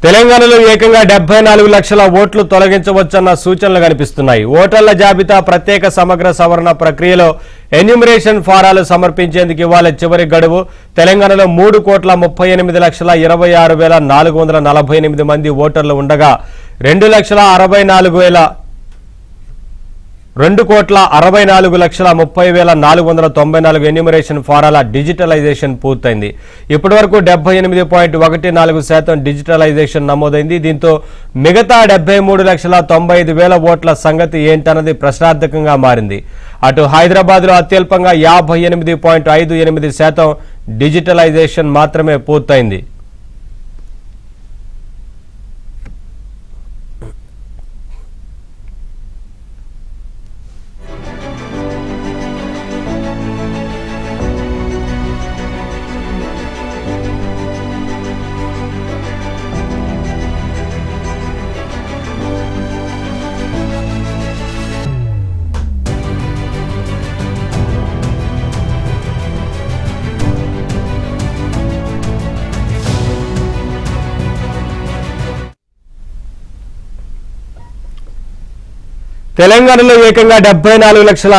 తెలంగాణలో ఏకంగా 74 లక్షల ఓట్లు తొలగించవచ్చన్న సూచనలు కనిపిస్తున్నాయి. ఓటర్ల జాబితా ప్రత్యేక సమగ్ర సవరణ ప్రక్రియలో ఎన్యూమరేషన్ ఫారాలు సమర్పించేందుకు ఇవాళ చివరి గడువు. తెలంగాణలో 3,38,26,448 మంది ఓటర్లు ఉండగా 2,64,30,494 ఎన్యూమరేషన్ ఫారాల డిజిటలైజేషన్ పూర్తయింది. ఇప్పటివరకు 78.14% డిజిటలైజేషన్ నమోదైంది. దీంతో మిగతా 73,95,000 ఓట్ల సంగతి ఏంటన్నది ప్రశ్నార్థకంగా మారింది. అటు హైదరాబాద్లో అత్యల్పంగా 58.58% డిజిటలైజేషన్ మాత్రమే పూర్తయింది. తెలంగాణలో ఏకంగా 74 లక్షల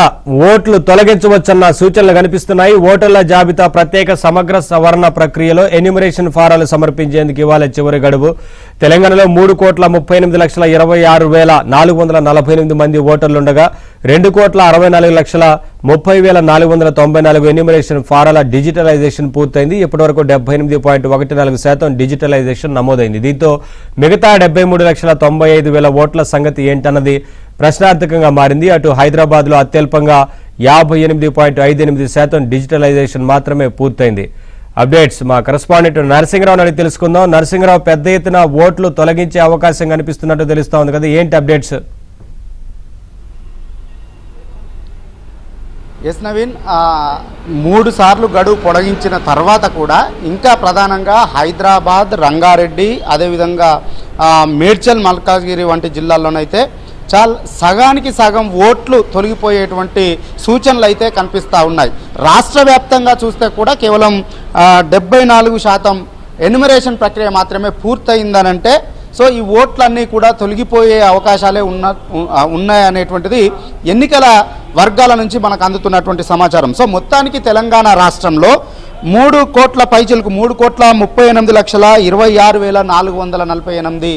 ఓట్లు తొలగించవచ్చన్న సూచనలు కనిపిస్తున్నాయి. ఓటర్ల జాబితా ప్రత్యేక సమగ్ర సవరణ ప్రక్రియలో ఎన్యూమరేషన్ ఫారాలు సమర్పించేందుకు ఇవాళ చివరి గడువు. తెలంగాణలో 3,38,26,448 మంది ఓటర్లుండగా 2,64,30,494 ఎన్యూమరేషన్ ఫారాల డిజిటలైజేషన్ పూర్తయింది. ఇప్పటివరకు 78.14% డిజిటలైజేషన్ నమోదైంది. దీంతో మిగతా 73,95,000 ఓట్ల సంగతి ఏంటన్నది ప్రశ్నార్థకంగా మారింది. అటు హైదరాబాద్లో అత్యల్పంగా 58.58% డిజిటలైజేషన్ మాత్రమే పూర్తయింది. అప్డేట్స్ మా కరెస్పాండెంట్ నరసింహరావు అడిగి తెలుసుకుందాం. నరసింహరావు, పెద్ద ఎత్తున ఓట్లు తొలగించే అవకాశం కనిపిస్తున్నట్టు తెలుస్తా ఉంది కదా, ఏంటి అప్డేట్స్? ఎస్ నవీన్, 3 సార్లు గడువు పొడిగించిన తర్వాత కూడా ఇంకా ప్రధానంగా హైదరాబాద్, రంగారెడ్డి, అదేవిధంగా మేడ్చల్, మల్కాజ్గిరి వంటి జిల్లాల్లోనైతే సగానికి సగం ఓట్లు తొలగిపోయేటువంటి సూచనలు అయితే కనిపిస్తూ ఉన్నాయి. రాష్ట్ర వ్యాప్తంగా చూస్తే కూడా కేవలం 74% ఎన్యూమరేషన్ ప్రక్రియ మాత్రమే పూర్తయిందనంటే సో ఈ ఓట్లన్నీ కూడా తొలగిపోయే అవకాశాలే ఉన్నాయనేటువంటిది ఎన్నికల వర్గాల నుంచి మనకు అందుతున్నటువంటి సమాచారం. సో మొత్తానికి తెలంగాణ రాష్ట్రంలో 3 కోట్ల పైచిలకు 3,28,26,448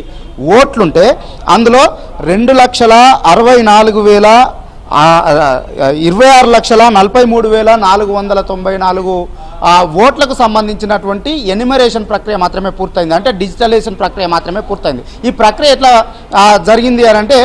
ఓట్లుంటే అందులో 2,26,43,494 ఓట్లకు సంబంధించినటువంటి ఎన్యూమరేషన్ ప్రక్రియ మాత్రమే పూర్తయింది. అంటే డిజిటలైజేషన్ ప్రక్రియ మాత్రమే పూర్తయింది. ఈ ప్రక్రియ ఎట్లా జరిగింది అని అంటే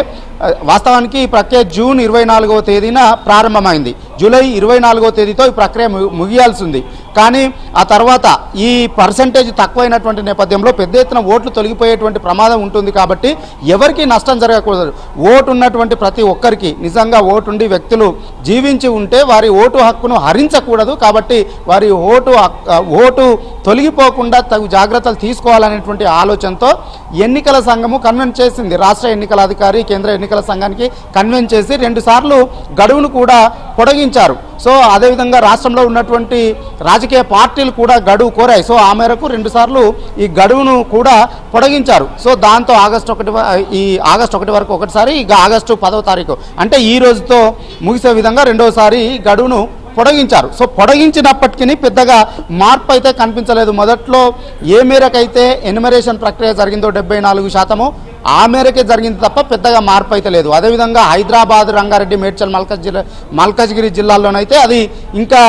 వాస్తవానికి ఈ ప్రక్రియ జూన్ 24వ తేదీన ప్రారంభమైంది. జూలై 24వ తేదీతో ఈ ప్రక్రియ ముగియాల్సి ఉంది. కానీ ఆ తర్వాత ఈ పర్సంటేజ్ తక్కువైనటువంటి నేపథ్యంలో పెద్ద ఎత్తున ఓట్లు తొలగిపోయేటువంటి ప్రమాదం ఉంటుంది. కాబట్టి ఎవరికి నష్టం జరగకూడదు. ఓటు ఉన్నటువంటి ప్రతి ఒక్కరికి, నిజంగా ఓటుండి వ్యక్తులు జీవించి ఉంటే వారి ఓటు హక్కును హరించకూడదు. కాబట్టి వారి ఓటు తొలగిపోకుండా తగు జాగ్రత్తలు తీసుకోవాలనేటువంటి ఆలోచనతో ఎన్నికల సంఘము కన్వెన్స్ చేసింది. రాష్ట్ర ఎన్నికల అధికారి కేంద్ర ఎన్నికల సంఘానికి కన్వెన్స్ చేసి 2 సార్లు గడువును కూడా పొడిగించారు. సో అదేవిధంగా రాష్ట్రంలో ఉన్నటువంటి రాజకీయ పార్టీలు కూడా గడువు కోరాయి. సో ఆ మేరకు 2 సార్లు ఈ గడువును కూడా పొడిగించారు. సో దాంతో ఆగస్టు 1 వరకు ఒకటిసారి, ఇక ఆగస్టు 10వ తారీఖు అంటే ఈ రోజుతో ముగిసే విధంగా రెండోసారి గడువును పొడిగించారు. సో పొడిగించినప్పటికీ పెద్దగా మార్పు అయితే కనిపించలేదు. మొదట్లో ఏ మేరకైతే ఎన్యూమరేషన్ ప్రక్రియ జరిగిందో 74% ఆ మేరకే జరిగింది తప్ప పెద్దగా మార్పు అయితే లేదు. అదేవిధంగా హైదరాబాద్, రంగారెడ్డి, మేడ్చల్, మల్కాజ్గిరి జిల్లాల్లోనైతే అది ఇంకా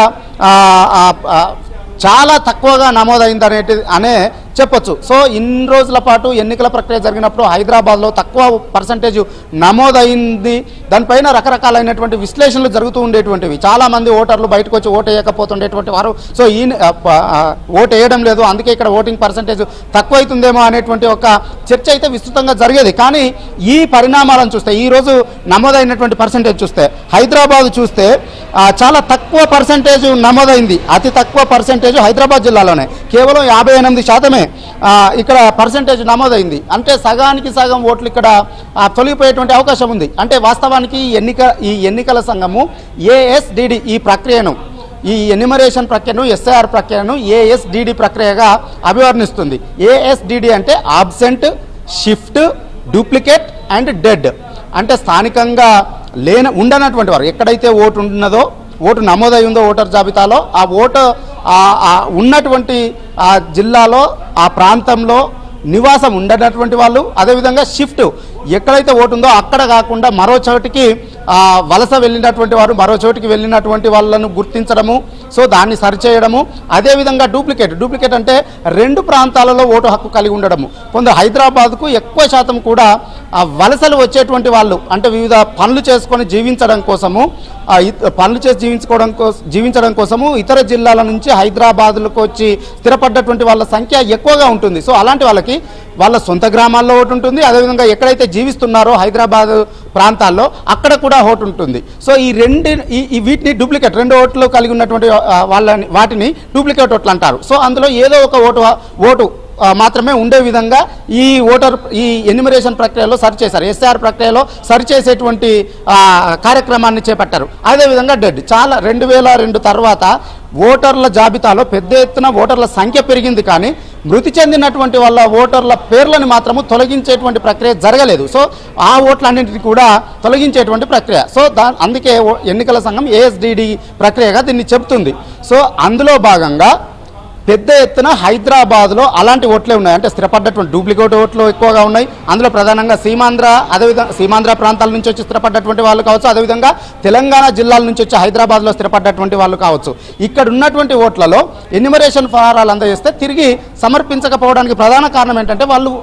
చాలా తక్కువగా నమోదైందనే చెప్పొచ్చు. సో ఇన్ని రోజుల పాటు ఎన్నికల ప్రక్రియ జరిగినప్పుడు హైదరాబాద్లో తక్కువ పర్సంటేజ్ నమోదైంది. దానిపైన రకరకాలైనటువంటి విశ్లేషణలు జరుగుతూ ఉండేటువంటివి. చాలామంది ఓటర్లు బయటకు వచ్చి ఓటు వేయకపోతుండేటువంటి వారు సో ఓటు వేయడం లేదు, అందుకే ఇక్కడ ఓటింగ్ పర్సంటేజ్ తక్కువైతుందేమో అనేటువంటి ఒక చర్చ అయితే విస్తృతంగా జరిగేది. కానీ ఈ పరిణామాలను చూస్తే, ఈరోజు నమోదైనటువంటి పర్సంటేజ్ చూస్తే, హైదరాబాద్ చూస్తే చాలా తక్కువ పర్సంటేజ్ నమోదైంది. అతి తక్కువ పర్సంటేజ్ హైదరాబాద్ జిల్లాలోనే కేవలం 58% ఇక్కడ పర్సంటేజ్ నమోదైంది. అంటే సగానికి సగం ఓట్లు ఇక్కడ తొలగిపోయేటువంటి అవకాశం ఉంది. అంటే వాస్తవానికి ఈ ఎన్నికల సంఘము ఏఎస్డిడి ఈ ప్రక్రియను ఈ ఎన్యుమరేషన్ ప్రక్రియను ఎస్ఐఆర్ ప్రక్రియను ఏఎస్డిడి ప్రక్రియగా అభివర్ణిస్తుంది. ఏఎస్డిడి అంటే absent, shift, duplicate and dead. అంటే స్థానికంగా ఉండనటువంటి వారు, ఎక్కడైతే ఓటు ఉన్నదో, ఓటు నమోదై ఉందో ఓటర్ జాబితాలో, ఆ ఓటు ఉన్నటువంటి ఆ జిల్లాలో, ఆ ప్రాంతంలో నివాసం ఉండనటువంటి వాళ్ళు, అదేవిధంగా షిఫ్ట్, ఎక్కడైతే ఓటు ఉందో అక్కడ కాకుండా మరో చోటికి వలస వెళ్ళినటువంటి వారు మరో చోటికి వెళ్ళినటువంటి వాళ్ళను గుర్తించడము, సో దాన్ని సరిచేయడము. అదేవిధంగా డూప్లికేట్ అంటే 2 ప్రాంతాలలో ఓటు హక్కు కలిగి ఉండడము. కొందరు హైదరాబాద్కు ఎక్కువ శాతం కూడా వలసలు వచ్చేటువంటి వాళ్ళు, అంటే వివిధ పనులు చేసుకొని జీవించడం కోసము, జీవించడం కోసము ఇతర జిల్లాల నుంచి హైదరాబాద్లకు వచ్చి స్థిరపడ్డటువంటి వాళ్ళ సంఖ్య ఎక్కువగా ఉంటుంది. సో అలాంటి వాళ్ళకి వాళ్ళ సొంత గ్రామాల్లో ఓటు ఉంటుంది, అదేవిధంగా ఎక్కడైతే జీవిస్తున్నారో హైదరాబాద్ ప్రాంతాల్లో అక్కడ కూడా ఓటు ఉంటుంది. సో వీటిని డూప్లికేట్, 2 ఓట్లు కలిగి ఉన్నటువంటి వాటిని డూప్లికేట్ ఓట్లు అంటారు. సో అందులో ఏదో ఒక ఓటు మాత్రమే ఉండే విధంగా ఈ ఎన్యుమరేషన్ ప్రక్రియలో సరిచేశారు. ఎస్ఆర్ ప్రక్రియలో సరిచేసేటువంటి కార్యక్రమాన్ని చేపట్టారు. అదేవిధంగా డెడ్, చాలా 2002 తర్వాత ఓటర్ల జాబితాలో పెద్ద ఎత్తున ఓటర్ల సంఖ్య పెరిగింది, కానీ మృతి చెందినటువంటి వాళ్ళ ఓటర్ల పేర్లను మాత్రము తొలగించేటువంటి ప్రక్రియ జరగలేదు. సో ఆ ఓట్లన్నింటినీ కూడా తొలగించేటువంటి ప్రక్రియ. సో అందుకే ఎన్నికల సంఘం ఏఎస్డిడి ప్రక్రియగా దీన్ని చెబుతుంది. సో అందులో భాగంగా పెద్ద ఎత్తున హైదరాబాద్లో అలాంటి ఓట్లే ఉన్నాయి, అంటే స్థిరపడ్డటువంటి డూప్లికేట్ ఓట్లు ఎక్కువగా ఉన్నాయి. అందులో ప్రధానంగా సీమాంధ్ర ప్రాంతాల నుంచి వచ్చి స్థిరపడ్డటువంటి వాళ్ళు కావచ్చు, అదేవిధంగా తెలంగాణ జిల్లాల నుంచి వచ్చి హైదరాబాద్లో స్థిరపడ్డటువంటి వాళ్ళు కావచ్చు. ఇక్కడ ఉన్నటువంటి ఓట్లలో ఎన్యుమరేషన్ ఫారాలు అందజేస్తే తిరిగి సమర్పించకపోవడానికి ప్రధాన కారణం ఏంటంటే వాళ్ళు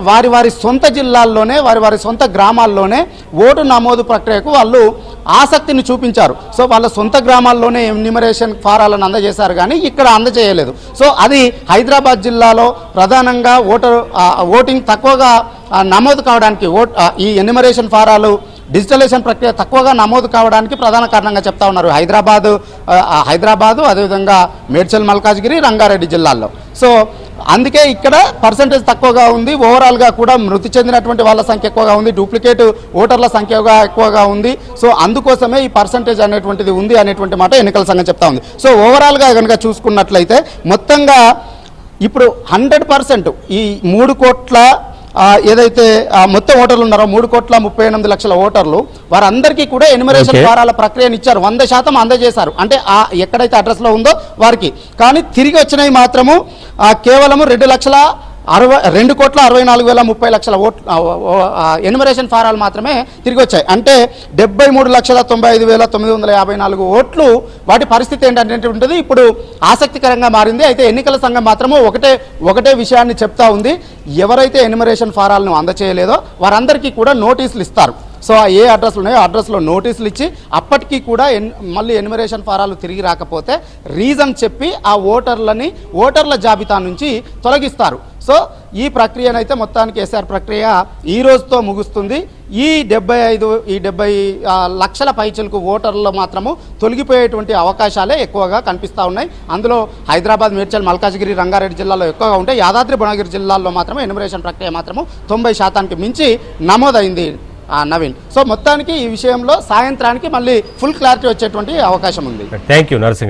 వారి సొంత జిల్లాల్లోనే, వారి సొంత గ్రామాల్లోనే ఓటు నమోదు ప్రక్రియకు వాళ్ళు ఆసక్తిని చూపించారు. సో వాళ్ళ సొంత గ్రామాల్లోనే ఎన్యుమరేషన్ ఫారాలను అందజేశారు, కానీ ఇక్కడ అందజేయలేదు. సో అది హైదరాబాద్ జిల్లాలో ప్రధానంగా ఓటింగ్ తక్కువగా నమోదు కావడానికి, ఈ ఎన్యుమరేషన్ ఫారాలు డిజిటలైజేషన్ ప్రక్రియ తక్కువగా నమోదు కావడానికి ప్రధాన కారణంగా చెప్తా ఉన్నారు హైదరాబాదు, అదేవిధంగా మేడ్చల్, మల్కాజ్గిరి, రంగారెడ్డి జిల్లాల్లో. సో అందుకే ఇక్కడ పర్సంటేజ్ తక్కువగా ఉంది. ఓవరాల్గా కూడా మృతి చెందినటువంటి వాళ్ళ సంఖ్య ఎక్కువగా ఉంది, డూప్లికేట్ ఓటర్ల సంఖ్య ఎక్కువగా ఉంది. సో అందుకోసమే ఈ పర్సంటేజ్ అనేటువంటిది ఉంది అనేటువంటి మాట ఎన్నికల సంఘం చెప్తా ఉంది. సో ఓవరాల్గా కనుక చూసుకున్నట్లయితే మొత్తంగా ఇప్పుడు 100% ఈ 3 కోట్ల ఏదైతే మొత్తం ఓటర్లు ఉన్నారో 3,38,00,000 ఓటర్లు, వారందరికీ కూడా ఎన్యుమరేషన్ ఫారాల ప్రక్రియను ఇచ్చారు. 100% అందజేశారు, అంటే ఎక్కడైతే అడ్రస్లో ఉందో వారికి. కానీ తిరిగి వచ్చినవి మాత్రము కేవలము 2,64,30,30 ఎన్యుమరేషన్ ఫారాలు మాత్రమే తిరిగి వచ్చాయి. అంటే 73,95,954 ఓట్లు. వాటి పరిస్థితి ఏంటంటే ఇప్పుడు ఆసక్తికరంగా మారింది. అయితే ఎన్నికల సంఘం మాత్రము ఒకటే విషయాన్ని చెప్తా ఉంది, ఎవరైతే ఎన్యుమరేషన్ ఫారాలను అందచేయలేదో వారందరికీ కూడా నోటీసులు ఇస్తారు. సో ఏ అడ్రస్లు ఉన్నాయో అడ్రస్లో నోటీసులు ఇచ్చి అప్పటికీ కూడా మళ్ళీ ఎన్యుమరేషన్ ఫారాలు తిరిగి రాకపోతే రీజన్ చెప్పి ఆ ఓటర్ల జాబితా నుంచి తొలగిస్తారు. సో ఈ ప్రక్రియనైతే మొత్తానికి ఎస్ఆర్ ప్రక్రియ ఈ రోజుతో ముగుస్తుంది. ఈ 70 లక్షల పైచలకు ఓటర్లు మాత్రము తొలగిపోయేటువంటి అవకాశాలే ఎక్కువగా కనిపిస్తూ ఉన్నాయి. అందులో హైదరాబాద్, మేడ్చల్, మల్కాజ్గిరి, రంగారెడ్డి జిల్లాలో ఎక్కువగా ఉంటాయి. యాదాద్రి భువనగిరి జిల్లాల్లో మాత్రమే ఎన్యుమరేషన్ ప్రక్రియ మాత్రము 90% మించి నమోదైంది నవీన్. సో మొత్తానికి ఈ విషయంలో సాయంత్రానికి మళ్ళీ ఫుల్ క్లారిటీ వచ్చేటువంటి అవకాశం ఉంది. Thank you Narasimha.